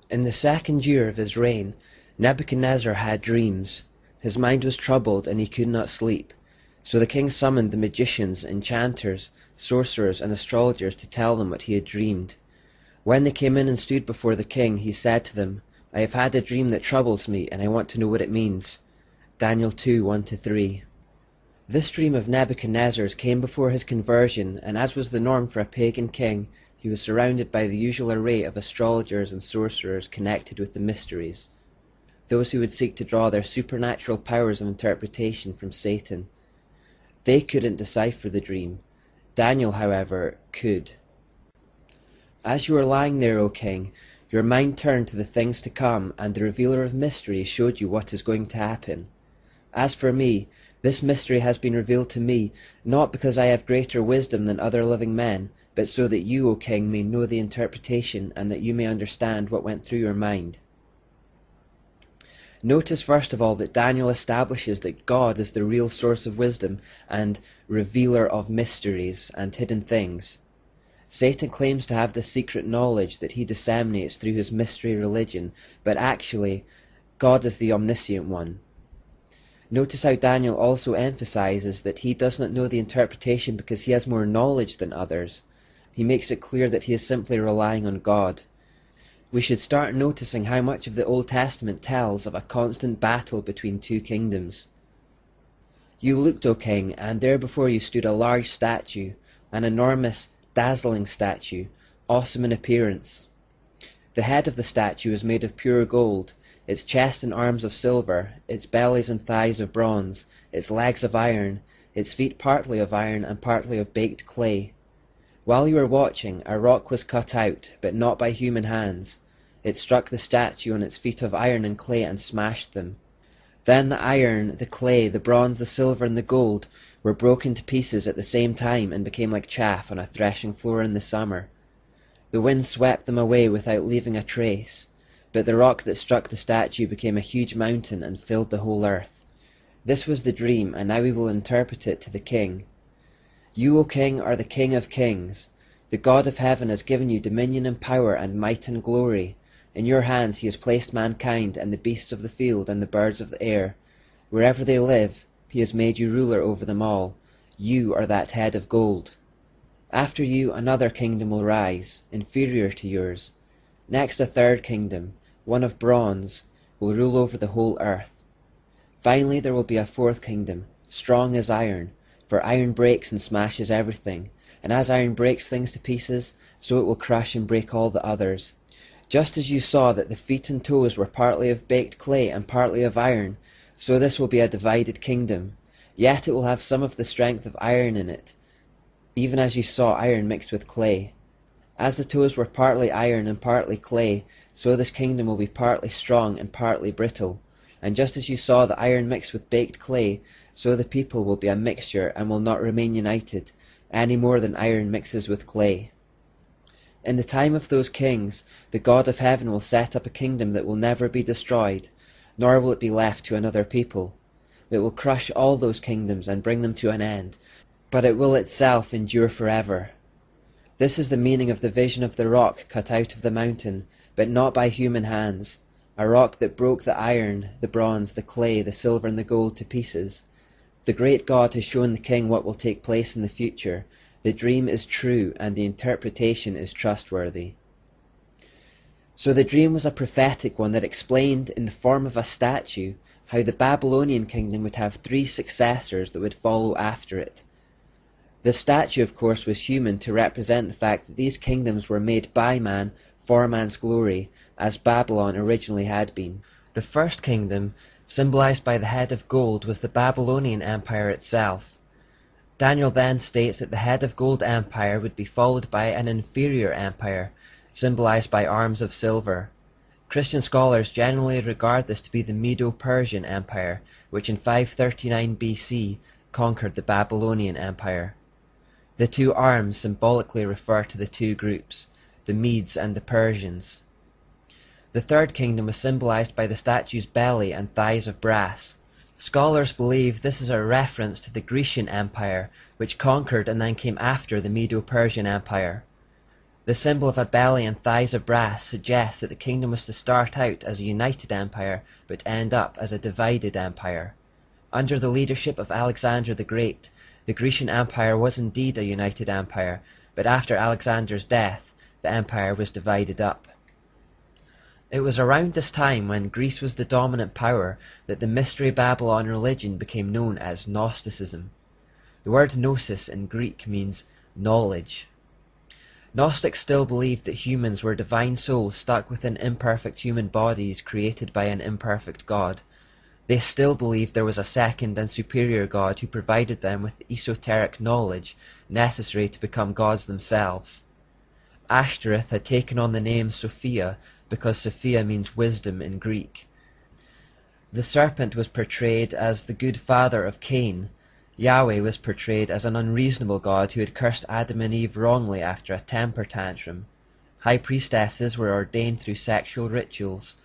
In the 2nd year of his reign, Nebuchadnezzar had dreams. His mind was troubled, and he could not sleep. So the king summoned the magicians, enchanters, sorcerers, and astrologers to tell them what he had dreamed. When they came in and stood before the king, he said to them, "I have had a dream that troubles me, and I want to know what it means." Daniel 2:1-3. This dream of Nebuchadnezzar's came before his conversion, and as was the norm for a pagan king, he was surrounded by the usual array of astrologers and sorcerers connected with the mysteries, those who would seek to draw their supernatural powers of interpretation from Satan. They couldn't decipher the dream. Daniel, however, could. As you were lying there, O king, your mind turned to the things to come, and the revealer of mysteries showed you what is going to happen. As for me, this mystery has been revealed to me, not because I have greater wisdom than other living men, but so that you, O king, may know the interpretation, and that you may understand what went through your mind. Notice first of all that Daniel establishes that God is the real source of wisdom and revealer of mysteries and hidden things. Satan claims to have this secret knowledge that he disseminates through his mystery religion, but actually, God is the omniscient one. Notice how Daniel also emphasizes that he does not know the interpretation because he has more knowledge than others. He makes it clear that he is simply relying on God. We should start noticing how much of the Old Testament tells of a constant battle between two kingdoms. You looked, O king, and there before you stood a large statue, an enormous, dazzling statue, awesome in appearance. The head of the statue is made of pure gold, its chest and arms of silver, its bellies and thighs of bronze, its legs of iron, its feet partly of iron and partly of baked clay. While you were watching, a rock was cut out, but not by human hands. It struck the statue on its feet of iron and clay and smashed them. Then the iron, the clay, the bronze, the silver, and the gold were broken to pieces at the same time and became like chaff on a threshing floor in the summer. The wind swept them away without leaving a trace, but the rock that struck the statue became a huge mountain and filled the whole earth. This was the dream, and now we will interpret it to the king. You, O king, are the King of kings. The God of heaven has given you dominion and power and might and glory. In your hands he has placed mankind and the beasts of the field and the birds of the air. Wherever they live, he has made you ruler over them all. You are that head of gold. After you, another kingdom will rise, inferior to yours. Next, a third kingdom, one of bronze, will rule over the whole earth. Finally, there will be a fourth kingdom, strong as iron, for iron breaks and smashes everything, and as iron breaks things to pieces, so it will crush and break all the others. Just as you saw that the feet and toes were partly of baked clay and partly of iron, so this will be a divided kingdom, yet it will have some of the strength of iron in it, even as you saw iron mixed with clay. As the toes were partly iron and partly clay, so this kingdom will be partly strong and partly brittle. And just as you saw the iron mixed with baked clay, so the people will be a mixture and will not remain united, any more than iron mixes with clay. In the time of those kings, the God of heaven will set up a kingdom that will never be destroyed, nor will it be left to another people. It will crush all those kingdoms and bring them to an end, but it will itself endure forever. This is the meaning of the vision of the rock cut out of the mountain, but not by human hands, a rock that broke the iron, the bronze, the clay, the silver, and the gold to pieces. The great God has shown the king what will take place in the future. The dream is true, and the interpretation is trustworthy. So the dream was a prophetic one that explained, in the form of a statue, how the Babylonian kingdom would have 3 successors that would follow after it. The statue, of course, was human to represent the fact that these kingdoms were made by man for man's glory, as Babylon originally had been. The first kingdom, symbolized by the head of gold, was the Babylonian Empire itself. Daniel then states that the head of gold empire would be followed by an inferior empire, symbolized by arms of silver. Christian scholars generally regard this to be the Medo-Persian Empire, which in 539 BC conquered the Babylonian Empire. The 2 arms symbolically refer to the 2 groups, the Medes and the Persians. The third kingdom was symbolized by the statue's belly and thighs of brass. Scholars believe this is a reference to the Grecian Empire, which conquered and then came after the Medo-Persian Empire. The symbol of a belly and thighs of brass suggests that the kingdom was to start out as a united empire but end up as a divided empire. Under the leadership of Alexander the Great, the Grecian Empire was indeed a united empire, but after Alexander's death, the empire was divided up. It was around this time, when Greece was the dominant power, that the Mystery Babylon religion became known as Gnosticism. The word gnosis in Greek means knowledge. Gnostics still believed that humans were divine souls stuck within imperfect human bodies created by an imperfect God. They still believed there was a second and superior God who provided them with the esoteric knowledge necessary to become gods themselves. Ashtoreth had taken on the name Sophia because Sophia means wisdom in Greek. The serpent was portrayed as the good father of Cain. Yahweh was portrayed as an unreasonable God who had cursed Adam and Eve wrongly after a temper tantrum. High priestesses were ordained through sexual rituals.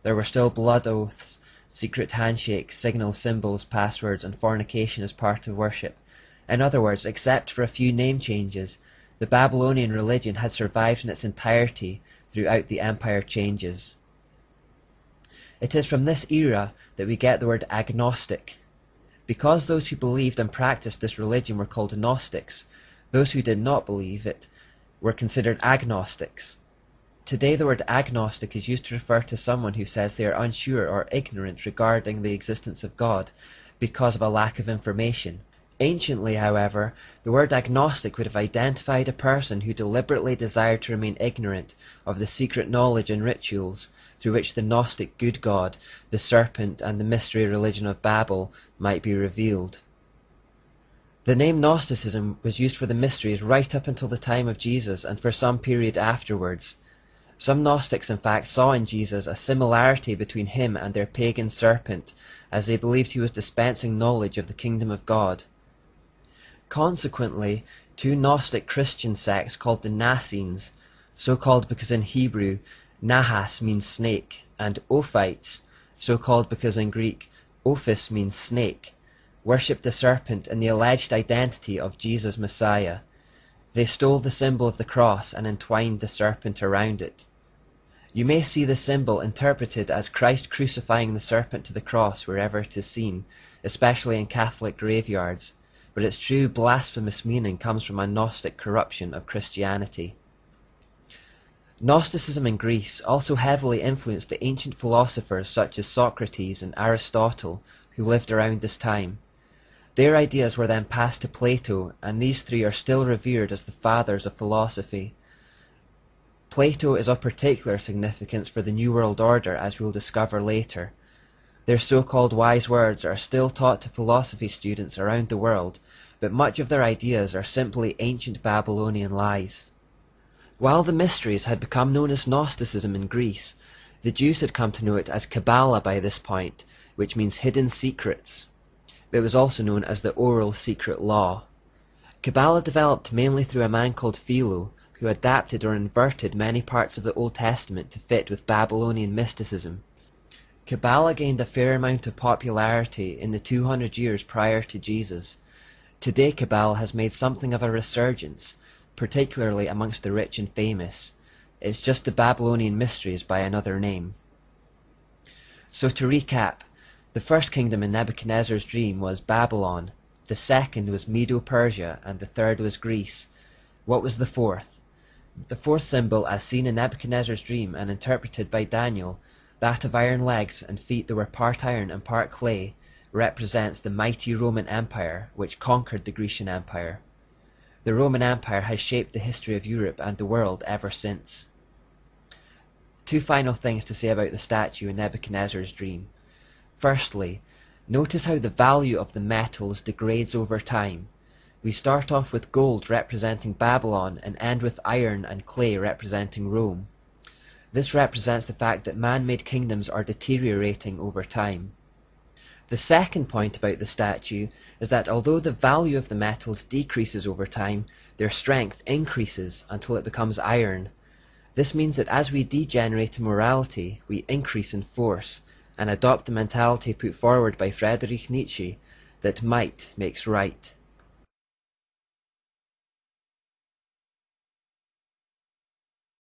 There were still blood oaths, secret handshakes, signal symbols, passwords, and fornication as part of worship. In other words, except for a few name changes, the Babylonian religion had survived in its entirety throughout the empire changes. It is from this era that we get the word agnostic. Because those who believed and practiced this religion were called Gnostics, those who did not believe it were considered agnostics. Today the word agnostic is used to refer to someone who says they are unsure or ignorant regarding the existence of God because of a lack of information. Anciently, however, the word agnostic would have identified a person who deliberately desired to remain ignorant of the secret knowledge and rituals through which the Gnostic good God, the serpent, and the mystery religion of Babel might be revealed. The name Gnosticism was used for the mysteries right up until the time of Jesus and for some period afterwards. Some Gnostics in fact saw in Jesus a similarity between him and their pagan serpent, as they believed he was dispensing knowledge of the kingdom of God. Consequently, two Gnostic Christian sects called the Nassenes, so called because in Hebrew Nahas means snake, and Ophites, so called because in Greek Ophis means snake, worshipped the serpent in the alleged identity of Jesus Messiah. They stole the symbol of the cross and entwined the serpent around it. You may see the symbol interpreted as Christ crucifying the serpent to the cross wherever it is seen, especially in Catholic graveyards, but its true blasphemous meaning comes from a Gnostic corruption of Christianity. Gnosticism in Greece also heavily influenced the ancient philosophers such as Socrates and Aristotle, who lived around this time. Their ideas were then passed to Plato, and these three are still revered as the fathers of philosophy. Plato is of particular significance for the New World Order, as we'll discover later. Their so-called wise words are still taught to philosophy students around the world, but much of their ideas are simply ancient Babylonian lies. While the mysteries had become known as Gnosticism in Greece, the Jews had come to know it as Kabbalah by this point, which means hidden secrets. It was also known as the oral secret law. Kabbalah developed mainly through a man called Philo, who adapted or inverted many parts of the Old Testament to fit with Babylonian mysticism. Kabbalah gained a fair amount of popularity in the 200 years prior to Jesus. Today Kabbalah has made something of a resurgence, particularly amongst the rich and famous. It's just the Babylonian mysteries by another name. So to recap, the first kingdom in Nebuchadnezzar's dream was Babylon, the second was Medo-Persia, and the third was Greece. What was the fourth? The fourth symbol, as seen in Nebuchadnezzar's dream and interpreted by Daniel, that of iron legs and feet that were part iron and part clay, represents the mighty Roman Empire, which conquered the Grecian Empire. The Roman Empire has shaped the history of Europe and the world ever since. Two final things to say about the statue in Nebuchadnezzar's dream. Firstly, notice how the value of the metals degrades over time. We start off with gold representing Babylon and end with iron and clay representing Rome. This represents the fact that man-made kingdoms are deteriorating over time. The second point about the statue is that although the value of the metals decreases over time, their strength increases until it becomes iron. This means that as we degenerate in morality, we increase in force, and adopt the mentality put forward by Friedrich Nietzsche that might makes right.